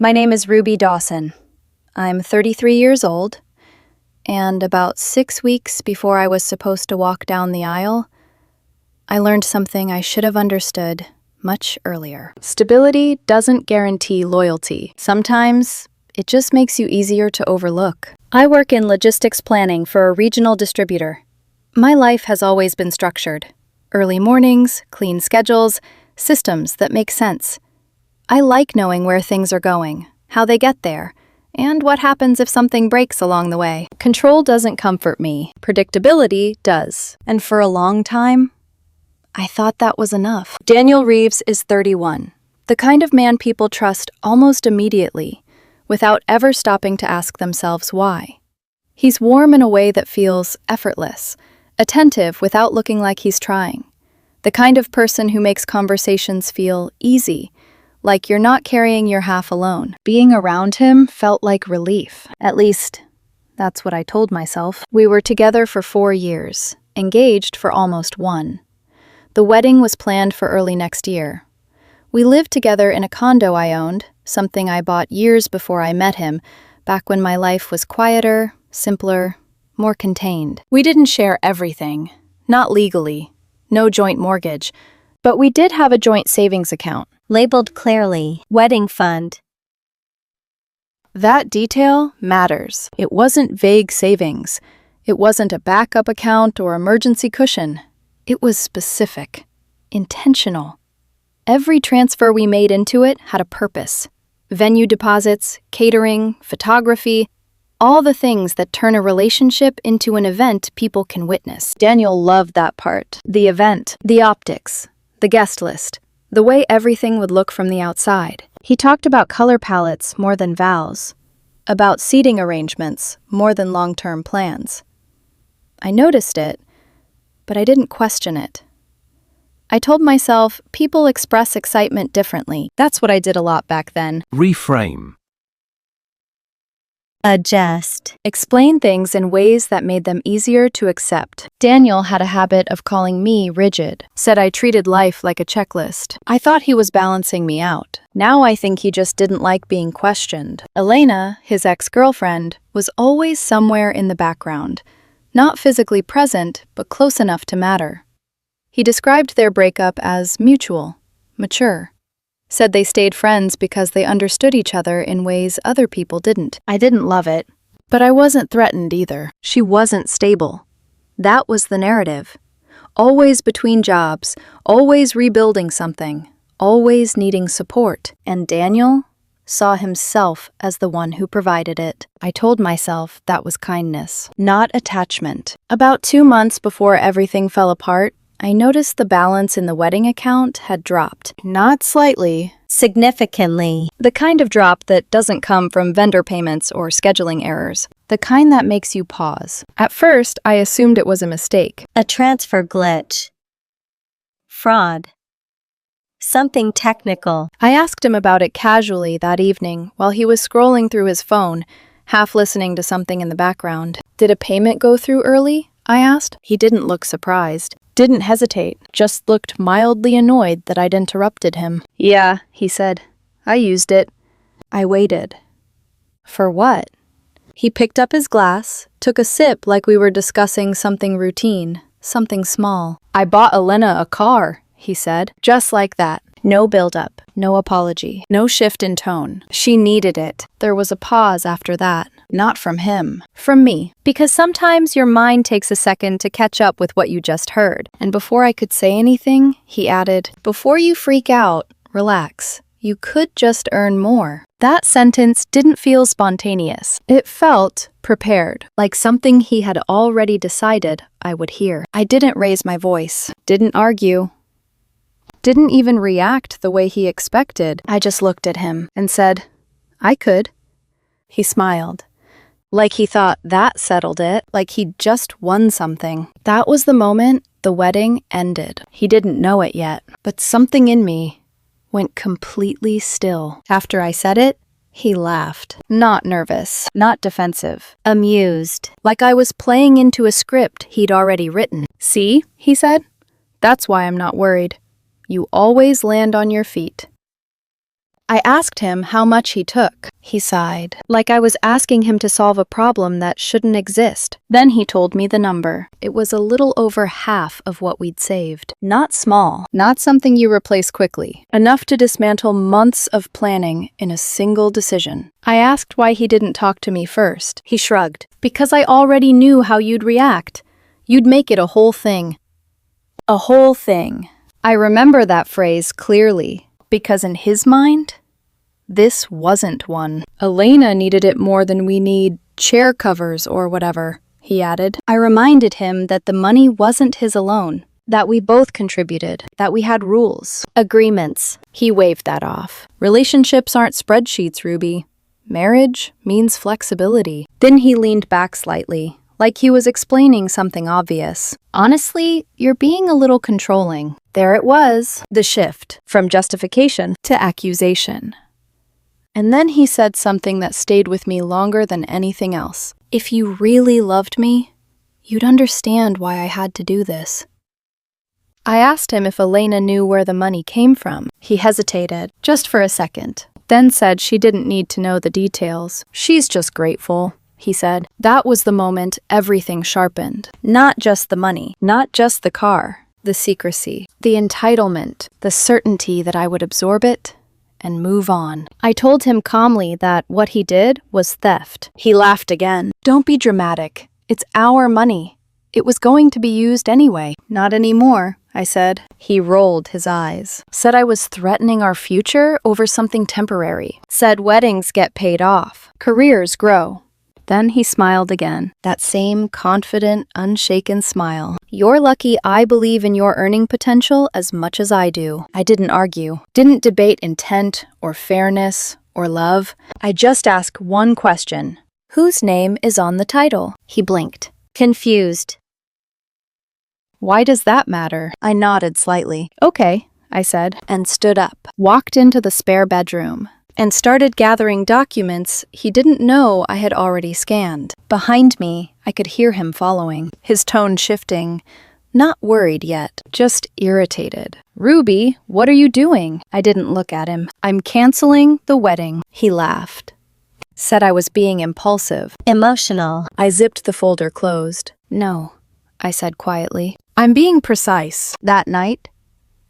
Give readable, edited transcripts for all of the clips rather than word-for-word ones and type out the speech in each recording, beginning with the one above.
My name is Ruby Dawson. I'm 33 years old, and about 6 weeks before I was supposed to walk down the aisle, I learned something I should have understood much earlier. Stability doesn't guarantee loyalty. Sometimes it just makes you easier to overlook. I work in logistics planning for a regional distributor. My life has always been structured. Early mornings, clean schedules, systems that make sense. I like knowing where things are going, how they get there, and what happens if something breaks along the way. Control doesn't comfort me. Predictability does. And for a long time, I thought that was enough. Daniel Reeves is 31, the kind of man people trust almost immediately, without ever stopping to ask themselves why. He's warm in a way that feels effortless, attentive without looking like he's trying. The kind of person who makes conversations feel easy, like you're not carrying your half alone. Being around him felt like relief. At least, that's what I told myself. We were together for 4 years, engaged for almost 1. The wedding was planned for early next year. We lived together in a condo I owned, something I bought years before I met him, back when my life was quieter, simpler, more contained. We didn't share everything, not legally, no joint mortgage, but we did have a joint savings account. Labeled clearly, wedding fund. That detail matters. It wasn't vague savings. It wasn't a backup account or emergency cushion. It was specific, intentional. Every transfer we made into it had a purpose. Venue deposits, catering, photography, all the things that turn a relationship into an event people can witness. Daniel loved that part. The event, the optics, the guest list, the way everything would look from the outside. He talked about color palettes more than vows, about seating arrangements more than long-term plans. I noticed it, but I didn't question it. I told myself people express excitement differently. That's what I did a lot back then. Reframe. Adjust. Explain things in ways that made them easier to accept. Daniel had a habit of calling me rigid, said I treated life like a checklist. I thought he was balancing me out. Now I think he just didn't like being questioned. Elena, his ex-girlfriend, was always somewhere in the background, not physically present, but close enough to matter. He described their breakup as mutual, mature. Said they stayed friends because they understood each other in ways other people didn't. I didn't love it, but I wasn't threatened either. She wasn't stable. That was the narrative. Always between jobs, always rebuilding something, always needing support. And Daniel saw himself as the one who provided it. I told myself that was kindness, not attachment. About 2 months before everything fell apart, I noticed the balance in the wedding account had dropped. Not slightly. Significantly. The kind of drop that doesn't come from vendor payments or scheduling errors. The kind that makes you pause. At first, I assumed it was a mistake. A transfer glitch. Fraud. Something technical. I asked him about it casually that evening while he was scrolling through his phone, half listening to something in the background. Did a payment go through early? I asked. He didn't look surprised. Didn't hesitate, just looked mildly annoyed that I'd interrupted him. Yeah, he said. I used it. I waited. For what? He picked up his glass, took a sip like we were discussing something routine, something small. I bought Elena a car, he said. Just like that. No build-up, no apology, no shift in tone. She needed it. There was a pause after that. Not from him, from me. Because sometimes your mind takes a second to catch up with what you just heard. And before I could say anything, he added, "Before you freak out, relax. You could just earn more." That sentence didn't feel spontaneous. It felt prepared, like something he had already decided I would hear. I didn't raise my voice, didn't argue, didn't even react the way he expected. I just looked at him and said, "I could." He smiled. Like he thought that settled it, like he'd just won something. That was the moment the wedding ended. He didn't know it yet, but something in me went completely still. After I said it, he laughed. Not nervous, not defensive. Amused. Like I was playing into a script he'd already written. "See," he said, "that's why I'm not worried. You always land on your feet." I asked him how much he took. He sighed, like I was asking him to solve a problem that shouldn't exist. Then he told me the number. It was a little over half of what we'd saved. Not small, not something you replace quickly. Enough to dismantle months of planning in a single decision. I asked why he didn't talk to me first. He shrugged. Because I already knew how you'd react. You'd make it a whole thing. A whole thing. I remember that phrase clearly, because in his mind, this wasn't one. Elena needed it more than we need chair covers or whatever, he added. I reminded him that the money wasn't his alone, that we both contributed, that we had rules, agreements. He waved that off. Relationships aren't spreadsheets, Ruby. Marriage means flexibility. Then he leaned back slightly, like he was explaining something obvious. Honestly, you're being a little controlling. There it was, the shift from justification to accusation. And then he said something that stayed with me longer than anything else. If you really loved me, you'd understand why I had to do this. I asked him if Elena knew where the money came from. He hesitated, just for a second, then said she didn't need to know the details. She's just grateful, he said. That was the moment everything sharpened. Not just the money, not just the car, the secrecy, the entitlement, the certainty that I would absorb it and move on. I told him calmly that what he did was theft. He laughed again. Don't be dramatic. It's our money. It was going to be used anyway. Not anymore, I said. He rolled his eyes. Said I was threatening our future over something temporary. Said weddings get paid off. Careers grow. Then he smiled again, that same confident, unshaken smile. You're lucky I believe in your earning potential as much as I do. I didn't argue, didn't debate intent or fairness or love. I just asked one question. Whose name is on the title? He blinked, confused. Why does that matter? I nodded slightly. Okay, I said, and stood up, walked into the spare bedroom, and started gathering documents he didn't know I had already scanned. Behind me, I could hear him following, his tone shifting, not worried yet, just irritated. Ruby, what are you doing? I didn't look at him. I'm canceling the wedding. He laughed. Said I was being impulsive. Emotional. I zipped the folder closed. No, I said quietly. I'm being precise. That night,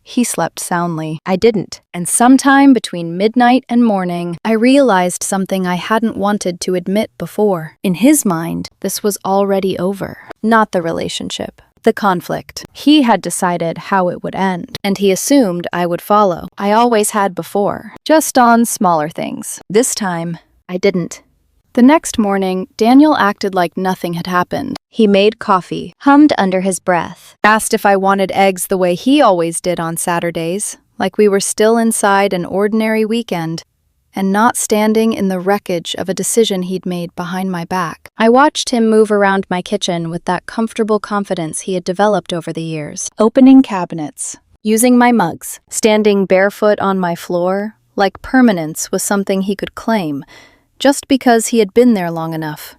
he slept soundly. I didn't. And sometime between midnight and morning, I realized something I hadn't wanted to admit before. In his mind, this was already over. Not the relationship. The conflict. He had decided how it would end, and he assumed I would follow. I always had before, just on smaller things. This time, I didn't. The next morning, Daniel acted like nothing had happened. He made coffee, hummed under his breath, asked if I wanted eggs the way he always did on Saturdays, like we were still inside an ordinary weekend, and not standing in the wreckage of a decision he'd made behind my back. I watched him move around my kitchen with that comfortable confidence he had developed over the years, opening cabinets, using my mugs, standing barefoot on my floor, like permanence was something he could claim, just because he had been there long enough.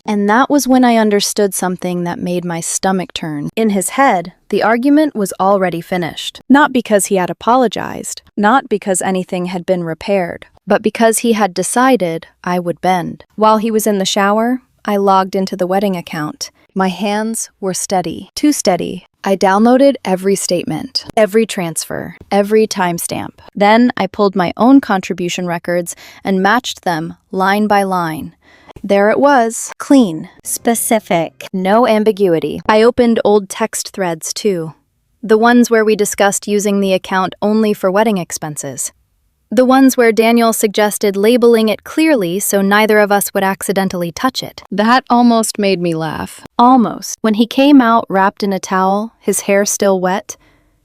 And that was when I understood something that made my stomach turn. In his head, the argument was already finished. Not because he had apologized, not because anything had been repaired, but because he had decided I would bend. While he was in the shower, I logged into the wedding account. My hands were steady, too steady. I downloaded every statement, every transfer, every timestamp. Then I pulled my own contribution records and matched them line by line. There it was, clean, Specific. no ambiguity. I opened old text threads too. The ones where we discussed using the account only for wedding expenses. The ones where Daniel suggested labeling it clearly so neither of us would accidentally touch it. That almost made me laugh. Almost. When he came out wrapped in a towel, his hair still wet,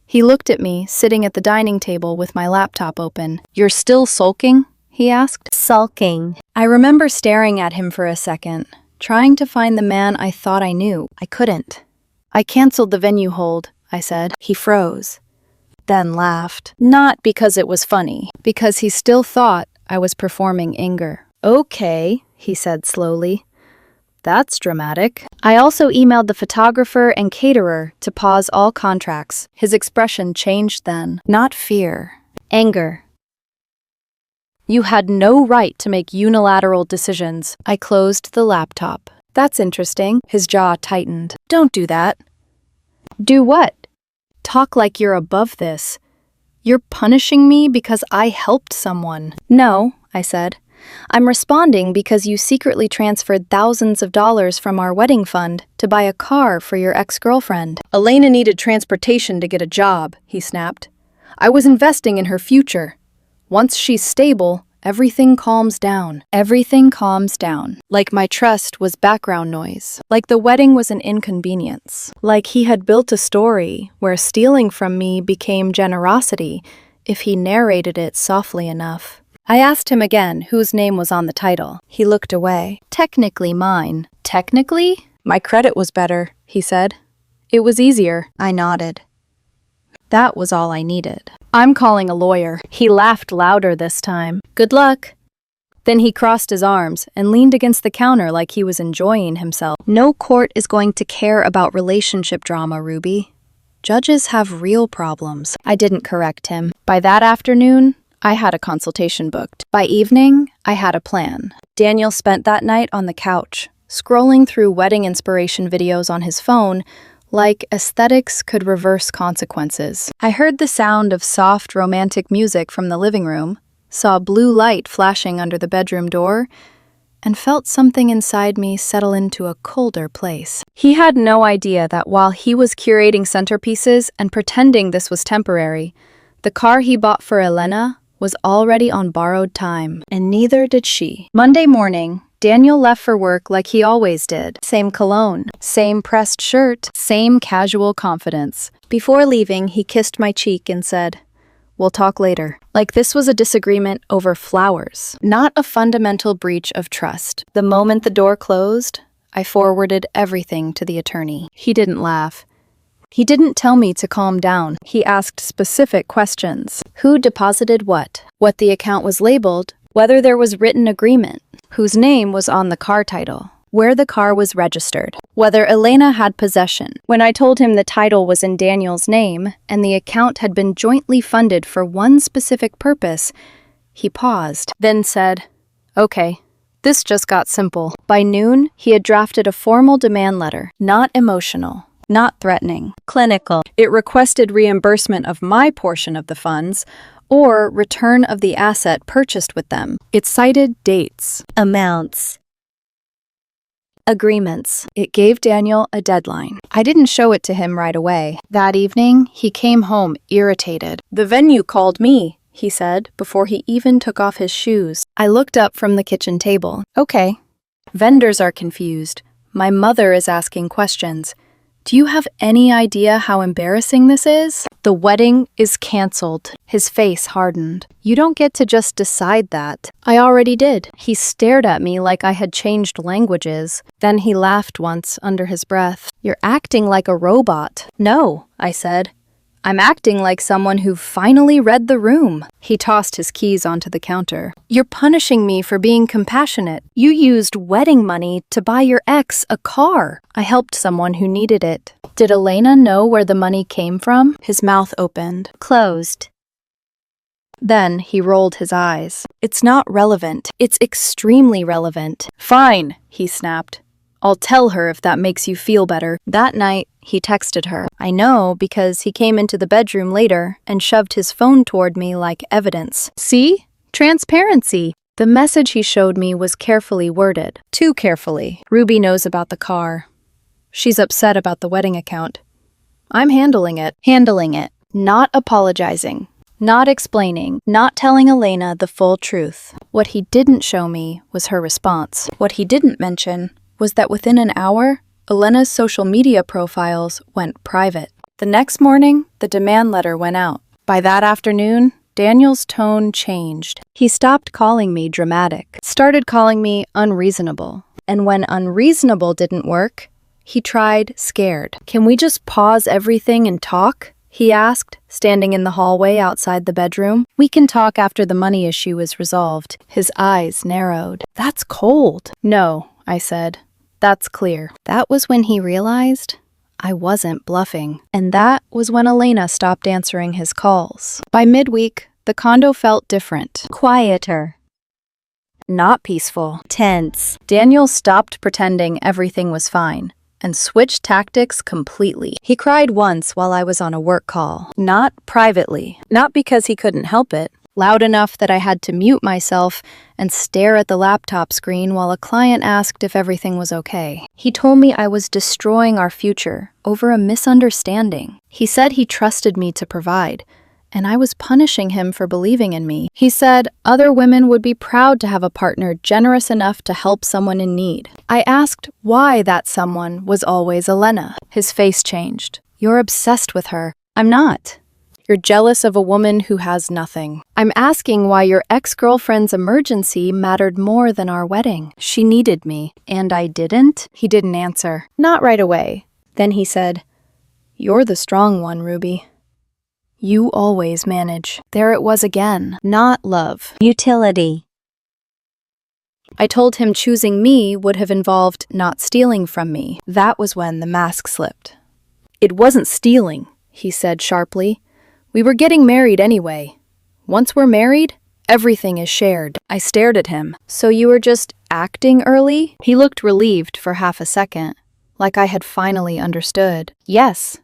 he looked at me, sitting at the dining table with my laptop open. "You're still sulking?" he asked. Sulking. I remember staring at him for a second, trying to find the man I thought I knew. I couldn't. "I canceled the venue hold," I said. He froze, then laughed. Not because it was funny, because he still thought I was performing anger. "Okay," he said slowly. "That's dramatic." I also emailed the photographer and caterer to pause all contracts. His expression changed then. Not fear. Anger. You had no right to make unilateral decisions. I closed the laptop. That's interesting. His jaw tightened. Don't do that. Do what? Talk like you're above this. You're punishing me because I helped someone. No, I said. I'm responding because you secretly transferred thousands of dollars from our wedding fund to buy a car for your ex-girlfriend. Elena needed transportation to get a job, he snapped. I was investing in her future. Once she's stable, everything calms down. Everything calms down. Like my trust was background noise. Like the wedding was an inconvenience. Like he had built a story where stealing from me became generosity if he narrated it softly enough. I asked him again whose name was on the title. He looked away. Technically mine. Technically? My credit was better, he said. It was easier. I nodded. That was all I needed. I'm calling a lawyer. He laughed louder this time. Good luck. Then he crossed his arms and leaned against the counter like he was enjoying himself. No court is going to care about relationship drama, Ruby. Judges have real problems. I didn't correct him. By that afternoon, I had a consultation booked. By evening, I had a plan. Daniel spent that night on the couch, scrolling through wedding inspiration videos on his phone, like aesthetics could reverse consequences. I heard the sound of soft, romantic music from the living room, saw blue light flashing under the bedroom door, and felt something inside me settle into a colder place. He had no idea that while he was curating centerpieces and pretending this was temporary, the car he bought for Elena was already on borrowed time, and neither did she. Monday morning, Daniel left for work like he always did. Same cologne, same pressed shirt, same casual confidence. Before leaving, he kissed my cheek and said, "We'll talk later." Like this was a disagreement over flowers, not a fundamental breach of trust. The moment the door closed, I forwarded everything to the attorney. He didn't laugh. He didn't tell me to calm down. He asked specific questions. Who deposited what the account was labeled, whether there was written agreement, whose name was on the car title, where the car was registered, whether Elena had possession. When I told him the title was in Daniel's name and the account had been jointly funded for one specific purpose, he paused, then said, "Okay, this just got simple." By noon, he had drafted a formal demand letter, not emotional, not threatening, clinical. It requested reimbursement of my portion of the funds or return of the asset purchased with them. It cited dates, Amounts. agreements. It gave Daniel a deadline. I didn't show it to him right away. That evening, he came home irritated. "The venue called me," he said, before he even took off his shoes. I looked up from the kitchen table. Okay. Vendors are confused. My mother is asking questions. Do you have any idea how embarrassing this is? The wedding is canceled. His face hardened. You don't get to just decide that. I already did. He stared at me like I had changed languages. Then he laughed once under his breath. You're acting like a robot. No, I said. I'm acting like someone who finally read the room. He tossed his keys onto the counter. You're punishing me for being compassionate. You used wedding money to buy your ex a car. I helped someone who needed it. Did Elena know where the money came from? His mouth opened. Closed. Then he rolled his eyes. It's not relevant. It's extremely relevant. Fine, he snapped. I'll tell her if that makes you feel better. That night, he texted her. I know because he came into the bedroom later and shoved his phone toward me like evidence. See? Transparency. The message he showed me was carefully worded. Too carefully. Ruby knows about the car. She's upset about the wedding account. I'm handling it. Not apologizing. Not explaining. Not telling Elena the full truth. What he didn't show me was her response. What he didn't mention was that within an hour, Elena's social media profiles went private. The next morning, the demand letter went out. By that afternoon, Daniel's tone changed. He stopped calling me dramatic, started calling me unreasonable. And when unreasonable didn't work, he tried scared. Can we just pause everything and talk? He asked, standing in the hallway outside the bedroom. We can talk after the money issue is resolved. His eyes narrowed. That's cold. No, I said. That's clear. That was when he realized I wasn't bluffing. And that was when Elena stopped answering his calls. By midweek, the condo felt different. Quieter. not peaceful. Tense. Daniel stopped pretending everything was fine and switched tactics completely. He cried once while I was on a work call. Not privately. Not because he couldn't help it. Loud enough that I had to mute myself and stare at the laptop screen while a client asked if everything was okay. He told me I was destroying our future over a misunderstanding. He said he trusted me to provide, and I was punishing him for believing in me. He said other women would be proud to have a partner generous enough to help someone in need. I asked why that someone was always Elena. His face changed. You're obsessed with her. I'm not. You're jealous of a woman who has nothing. I'm asking why your ex-girlfriend's emergency mattered more than our wedding. She needed me, and I didn't? He didn't answer. Not right away. Then he said, "You're the strong one, Ruby. You always manage." There it was again. Not love. Utility. I told him choosing me would have involved not stealing from me. That was when the mask slipped. "It wasn't stealing," he said sharply. "We were getting married anyway. Once we're married, everything is shared." I stared at him. "So you were just acting early?" He looked relieved for half a second, like I had finally understood. "Yes."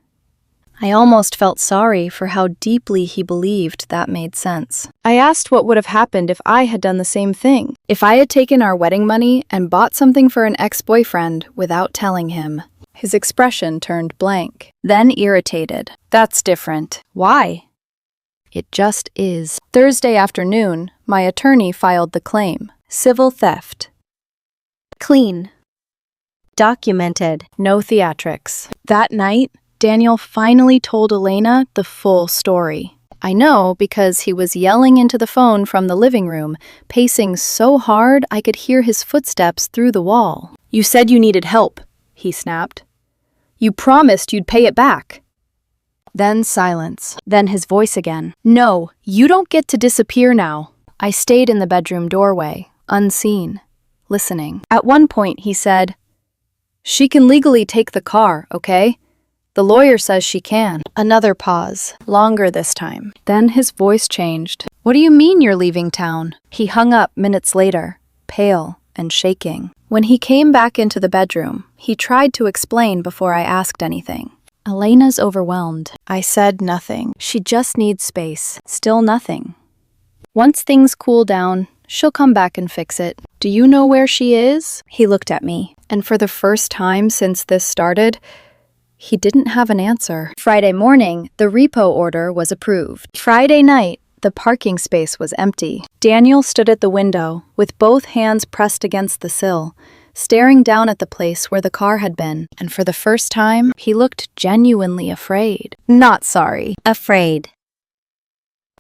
I almost felt sorry for how deeply he believed that made sense. I asked what would have happened if I had done the same thing. If I had taken our wedding money and bought something for an ex-boyfriend without telling him. His expression turned blank, then irritated. "That's different." "Why?" "It just is." Thursday afternoon, my attorney filed the claim. Civil theft. Clean. Documented. No theatrics. That night, Daniel finally told Elena the full story. I know because he was yelling into the phone from the living room, pacing so hard I could hear his footsteps through the wall. "You said you needed help," he snapped. "You promised you'd pay it back." Then silence. Then his voice again. "No, you don't get to disappear now." I stayed in the bedroom doorway, unseen, listening. At one point he said, "She can legally take the car, okay? The lawyer says she can." Another pause, longer this time. Then his voice changed. "What do you mean you're leaving town?" He hung up minutes later, pale and shaking. When he came back into the bedroom, he tried to explain before I asked anything. "Elena's overwhelmed." I said nothing. "She just needs space." Still nothing. "Once things cool down, she'll come back and fix it." "Do you know where she is?" He looked at me, and for the first time since this started, he didn't have an answer. Friday morning, the repo order was approved. Friday night, the parking space was empty. Daniel stood at the window, with both hands pressed against the sill, staring down at the place where the car had been, and for the first time, he looked genuinely afraid. Not sorry. Afraid.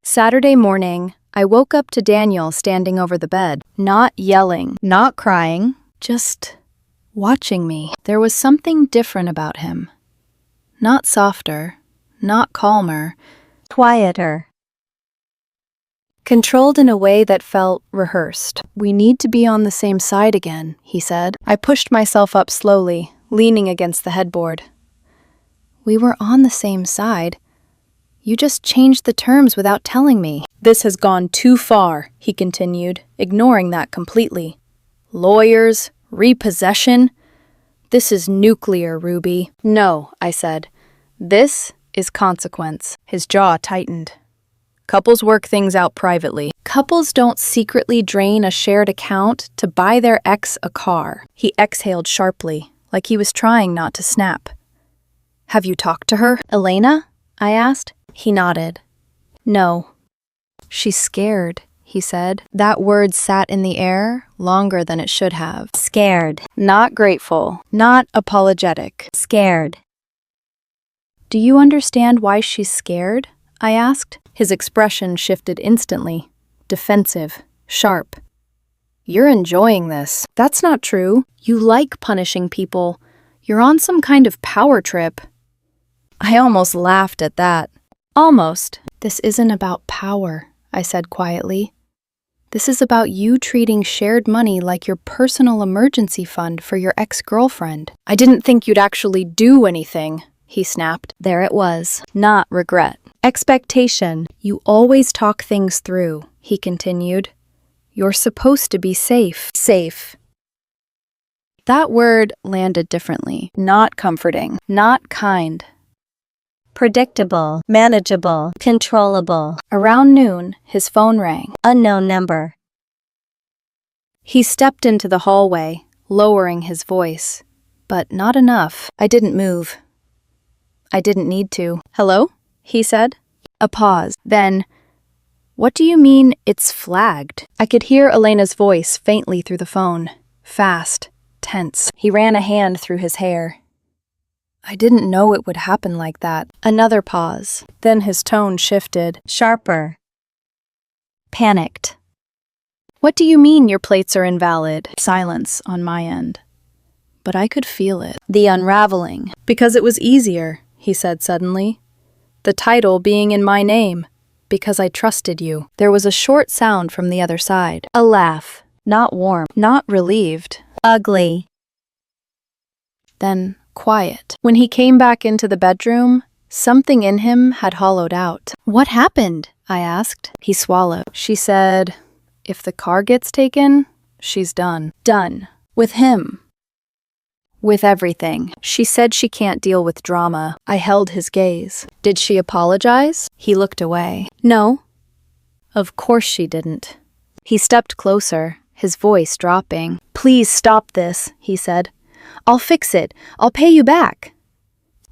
Saturday morning, I woke up to Daniel standing over the bed, not yelling, not crying, just watching me. There was something different about him. Not softer, not calmer, Quieter. controlled in a way that felt rehearsed. "We need to be on the same side again," he said. I pushed myself up slowly, leaning against the headboard. "We were on the same side. You just changed the terms without telling me." "This has gone too far," he continued, ignoring that completely. "Lawyers, repossession. This is nuclear, Ruby." "No," I said. "This is consequence." His jaw tightened. "Couples work things out privately. Couples don't secretly drain a shared account to buy their ex a car." He exhaled sharply, like he was trying not to snap. "Have you talked to her?" "Elena?" I asked. He nodded. "No." "She's scared," he said. That word sat in the air longer than it should have. Scared. Not grateful, not apologetic. Scared. "Do you understand why she's scared?" I asked. His expression shifted instantly. Defensive, sharp. "You're enjoying this." "That's not true. You like punishing people. You're on some kind of power trip." I almost laughed at that. Almost. "This isn't about power," I said quietly. "This is about you treating shared money like your personal emergency fund for your ex-girlfriend." "I didn't think you'd actually do anything," he snapped. There it was. Not regret. Expectation. "You always talk things through," he continued. You're supposed to be safe. Safe. That word landed differently. Not comforting. Not kind. Predictable, manageable, controllable. Around noon, his phone rang. Unknown number. He stepped into the hallway, lowering his voice. But not enough. I didn't move. I didn't need to. Hello? He said. A pause. Then, what do you mean it's flagged? I could hear Elena's voice faintly through the phone. Fast. Tense. He ran a hand through his hair. I didn't know it would happen like that. Another pause. Then his tone shifted. Sharper. Panicked. What do you mean your plates are invalid? Silence on my end. But I could feel it. The unraveling. Because it was easier, he said suddenly. The title being in my name. Because I trusted you. There was a short sound from the other side. A laugh. Not warm. Not relieved. Ugly. Then quiet. When he came back into the bedroom, something in him had hollowed out. What happened? I asked. He swallowed. She said, if the car gets taken, she's done. Done. With him. With everything. She said she can't deal with drama. I held his gaze. Did she apologize? He looked away. No. Of course she didn't. He stepped closer, his voice dropping. Please stop this, he said. I'll fix it. I'll pay you back.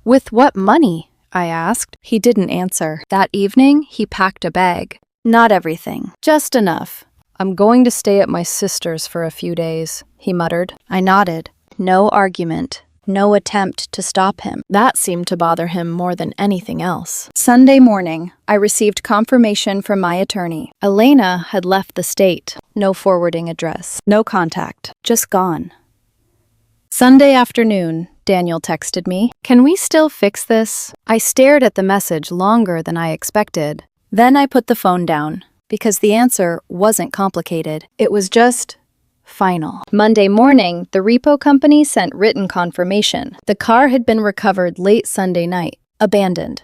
With what money? I asked. He didn't answer. That evening, he packed a bag. Not everything. Just enough. I'm going to stay at my sister's for a few days, he muttered. I nodded. No argument. No attempt to stop him. That seemed to bother him more than anything else. Sunday morning, I received confirmation from my attorney. Elena had left the state. No forwarding address. No contact. Just gone. Sunday afternoon, Daniel texted me. Can we still fix this? I stared at the message longer than I expected. Then I put the phone down, because the answer wasn't complicated. It was just final. Monday morning, the repo company sent written confirmation. The car had been recovered late Sunday night, abandoned.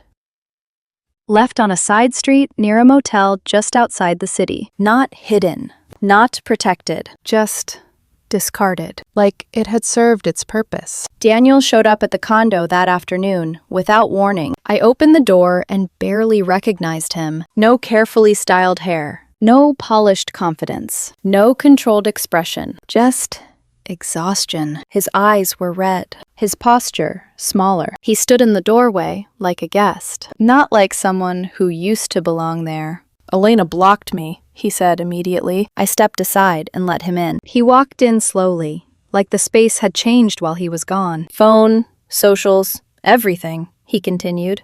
Left on a side street near a motel just outside the city. Not hidden, not protected, just discarded, like it had served its purpose. Daniel showed up at the condo that afternoon, without warning. I opened the door and barely recognized him. No carefully styled hair. No polished confidence, no controlled expression, just exhaustion. His eyes were red, his posture smaller. He stood in the doorway like a guest, not like someone who used to belong there. Elena blocked me, he said immediately. I stepped aside and let him in. He walked in slowly, like the space had changed while he was gone. Phone, socials, everything, he continued.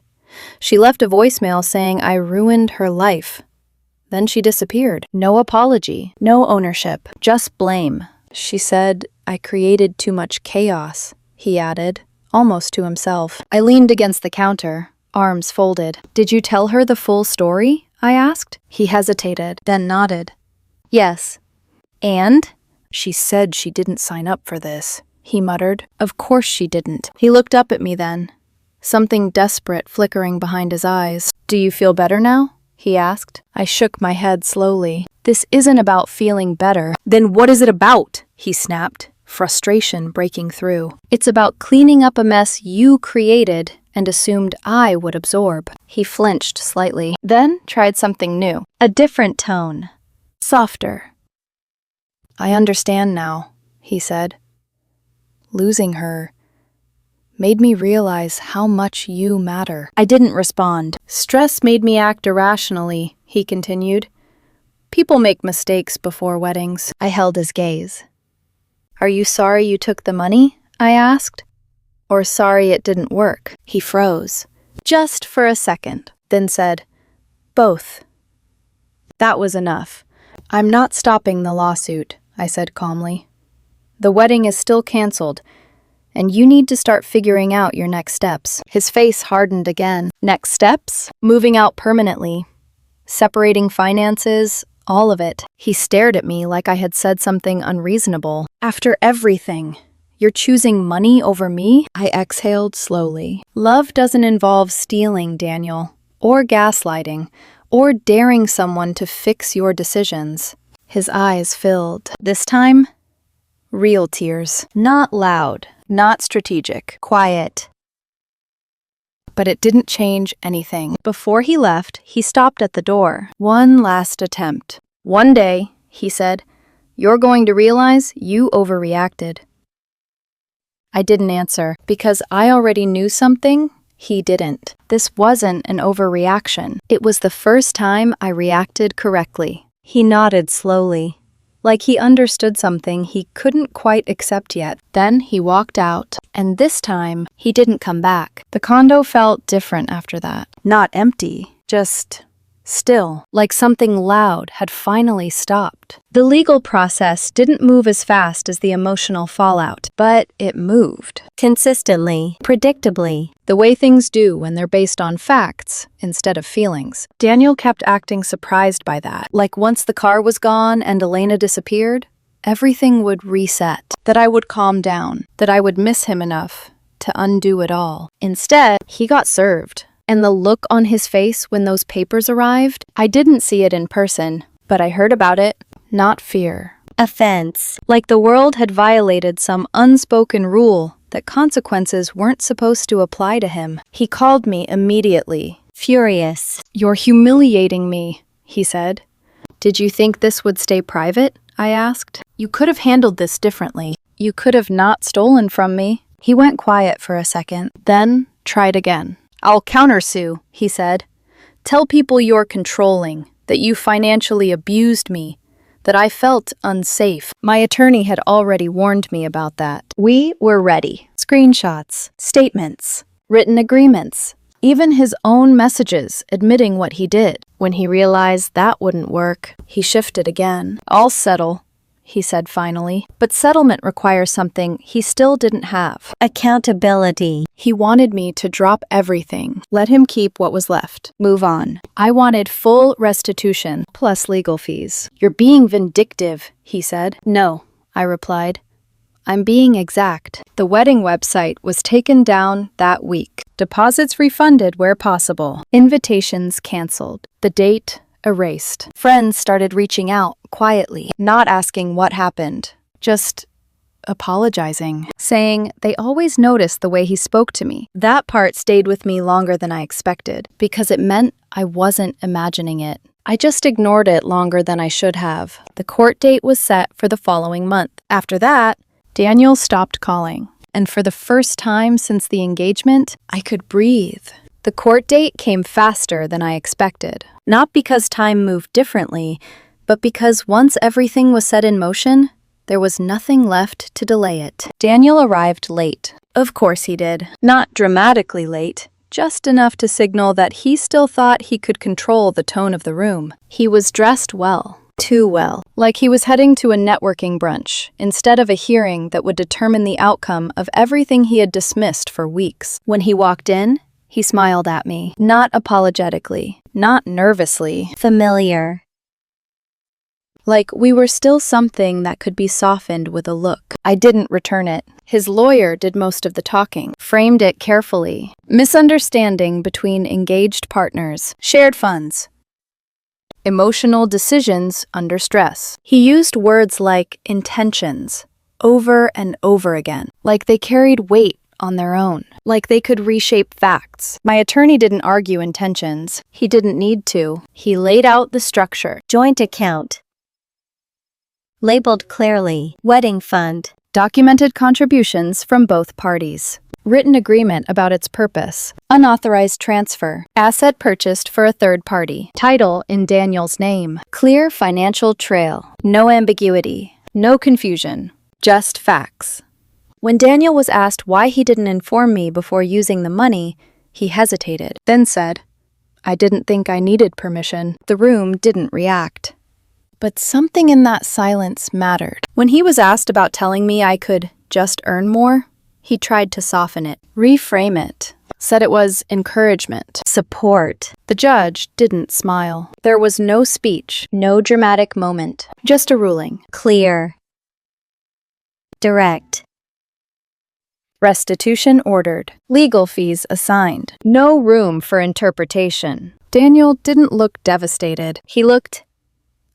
She left a voicemail saying I ruined her life. Then she disappeared. No apology, no ownership, just blame. She said, I created too much chaos, he added, almost to himself. I leaned against the counter, arms folded. Did you tell her the full story? I asked. He hesitated, then nodded. Yes. And? She said she didn't sign up for this, he muttered. Of course she didn't. He looked up at me then, something desperate flickering behind his eyes. Do you feel better now? He asked. I shook my head slowly. This isn't about feeling better. Then what is it about? He snapped, frustration breaking through. It's about cleaning up a mess you created and assumed I would absorb. He flinched slightly, then tried something new. A different tone. Softer. I understand now, he said. Losing her made me realize how much you matter. I didn't respond. Stress made me act irrationally, he continued. People make mistakes before weddings. I held his gaze. Are you sorry you took the money? I asked. Or sorry it didn't work? He froze, just for a second, then said, both. That was enough. I'm not stopping the lawsuit, I said calmly. The wedding is still canceled, and you need to start figuring out your next steps. His face hardened again. Next steps? Moving out permanently. Separating finances, all of it. He stared at me like I had said something unreasonable. After everything, you're choosing money over me? I exhaled slowly. Love doesn't involve stealing, Daniel, or gaslighting, or daring someone to fix your decisions. His eyes filled. This time, real tears. Not loud, not strategic, Quiet. but it didn't change anything. Before he left, he stopped at the door. One last attempt. One day, he said, you're going to realize you overreacted. I didn't answer because I already knew something he didn't. This wasn't an overreaction. It was the first time I reacted correctly. He nodded slowly. Like he understood something he couldn't quite accept yet. Then he walked out, and this time he didn't come back. The condo felt different after that. Not empty, just still, like something loud had finally stopped. The legal process didn't move as fast as the emotional fallout, but it moved. Consistently, predictably. The way things do when they're based on facts instead of feelings. Daniel kept acting surprised by that. Like once the car was gone and Elena disappeared, everything would reset. That I would calm down. That I would miss him enough to undo it all. Instead, he got served. And the look on his face when those papers arrived, I didn't see it in person, but I heard about it. Not fear. Offense. Like the world had violated some unspoken rule that consequences weren't supposed to apply to him. He called me immediately. Furious. You're humiliating me, he said. Did you think this would stay private? I asked. You could have handled this differently. You could have not stolen from me. He went quiet for a second, then tried again. I'll countersue, he said. Tell people you're controlling, that you financially abused me, that I felt unsafe. My attorney had already warned me about that. We were ready. Screenshots, statements, written agreements, even his own messages admitting what he did. When he realized that wouldn't work, he shifted again. I'll settle, he said finally. But settlement requires something he still didn't have. Accountability. He wanted me to drop everything, let him keep what was left, move on. I wanted full restitution, plus legal fees. You're being vindictive, he said. No, I replied. I'm being exact. The wedding website was taken down that week. Deposits refunded where possible. Invitations canceled. The date erased. Friends started reaching out quietly, not asking what happened, just apologizing, saying they always noticed the way he spoke to me. That part stayed with me longer than I expected, because it meant I wasn't imagining it. I just ignored it longer than I should have. The court date was set for the following month. After that, Daniel stopped calling, and for the first time since the engagement, I could breathe. The court date came faster than I expected, not because time moved differently, but because once everything was set in motion, there was nothing left to delay it. Daniel arrived late. Of course he did. Not dramatically late, just enough to signal that he still thought he could control the tone of the room. He was dressed well. Too well. Like he was heading to a networking brunch, instead of a hearing that would determine the outcome of everything he had dismissed for weeks. When he walked in, he smiled at me, not apologetically, not nervously. Familiar. Like we were still something that could be softened with a look. I didn't return it. His lawyer did most of the talking, framed it carefully. Misunderstanding between engaged partners, shared funds, emotional decisions under stress. He used words like intentions over and over again, like they carried weight on their own, like they could reshape facts. My attorney didn't argue intentions. He didn't need to. He laid out the structure. Joint account. Labeled clearly. Wedding fund. Documented contributions from both parties. Written agreement about its purpose. Unauthorized transfer. Asset purchased for a third party. Title in Daniel's name. Clear financial trail. No ambiguity. No confusion. Just facts. When Daniel was asked why he didn't inform me before using the money, he hesitated, then said, I didn't think I needed permission. The room didn't react. But something in that silence mattered. When he was asked about telling me I could just earn more, he tried to soften it, reframe it, said it was encouragement, support. The judge didn't smile. There was no speech, no dramatic moment, just a ruling. Clear. Direct. Restitution ordered. Legal fees assigned. No room for interpretation. Daniel didn't look devastated. He looked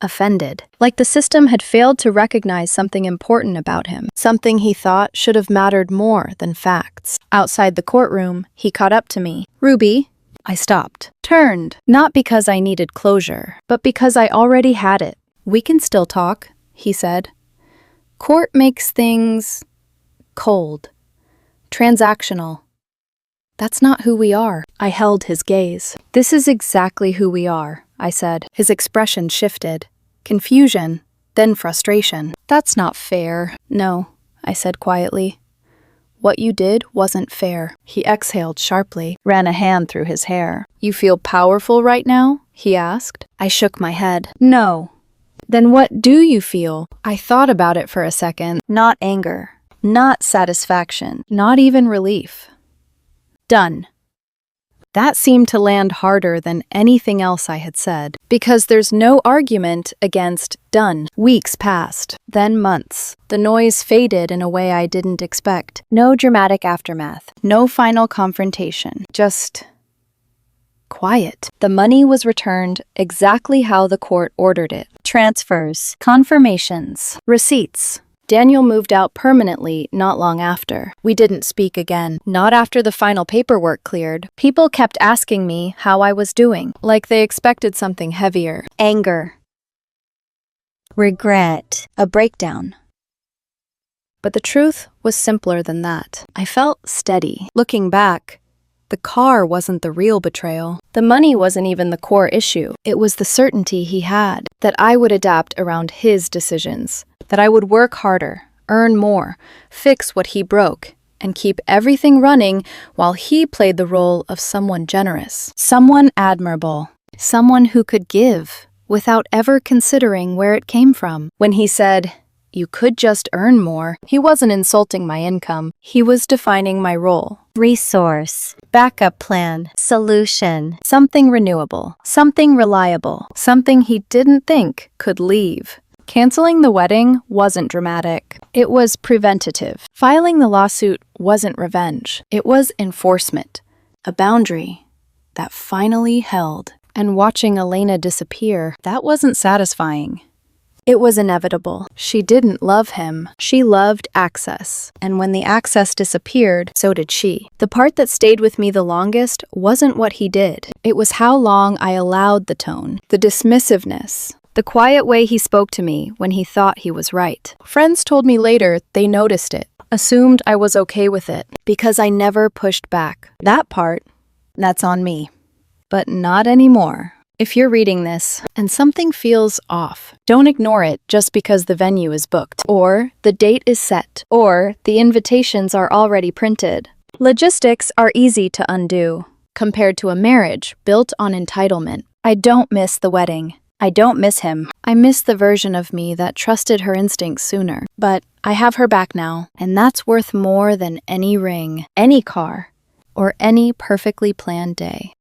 offended. Like the system had failed to recognize something important about him, something he thought should have mattered more than facts. Outside the courtroom, he caught up to me. "Ruby." I stopped, turned, not because I needed closure, but because I already had it. "We can still talk," he said. "Court makes things cold, transactional. That's not who we are." I held his gaze. "This is exactly who we are," I said. His expression shifted. Confusion, then frustration. "That's not fair." "No," I said quietly. "What you did wasn't fair." He exhaled sharply, ran a hand through his hair. "You feel powerful right now?" he asked. I shook my head. "No." "Then what do you feel?" I thought about it for a second. Not anger, not satisfaction, not even relief. Done. That seemed to land harder than anything else I had said, because there's no argument against done. Weeks passed, then months. The noise faded in a way I didn't expect. No dramatic aftermath, no final confrontation, just quiet. The money was returned exactly how the court ordered it. Transfers, confirmations, receipts. Daniel moved out permanently not long after. We didn't speak again. Not after the final paperwork cleared. People kept asking me how I was doing, like they expected something heavier. Anger. Regret. A breakdown. But the truth was simpler than that. I felt steady. Looking back, the car wasn't the real betrayal. The money wasn't even the core issue. It was the certainty he had that I would adapt around his decisions, that I would work harder, earn more, fix what he broke, and keep everything running while he played the role of someone generous, someone admirable, someone who could give without ever considering where it came from. When he said, "You could just earn more," he wasn't insulting my income. He was defining my role. Resource. Backup plan. Solution. Something renewable, something reliable, something he didn't think could leave. Canceling the wedding wasn't dramatic. It was preventative. Filing the lawsuit wasn't revenge. It was enforcement, a boundary that finally held. And watching Elena disappear, that wasn't satisfying. It was inevitable. She didn't love him. She loved access. And when the access disappeared, so did she. The part that stayed with me the longest wasn't what he did. It was how long I allowed the tone, the dismissiveness, the quiet way he spoke to me when he thought he was right. Friends told me later they noticed it, assumed I was okay with it, because I never pushed back. That part, that's on me. But not anymore. If you're reading this and something feels off, don't ignore it just because the venue is booked, or the date is set, or the invitations are already printed. Logistics are easy to undo compared to a marriage built on entitlement. I don't miss the wedding. I don't miss him. I miss the version of me that trusted her instincts sooner. But I have her back now, and that's worth more than any ring, any car, or any perfectly planned day.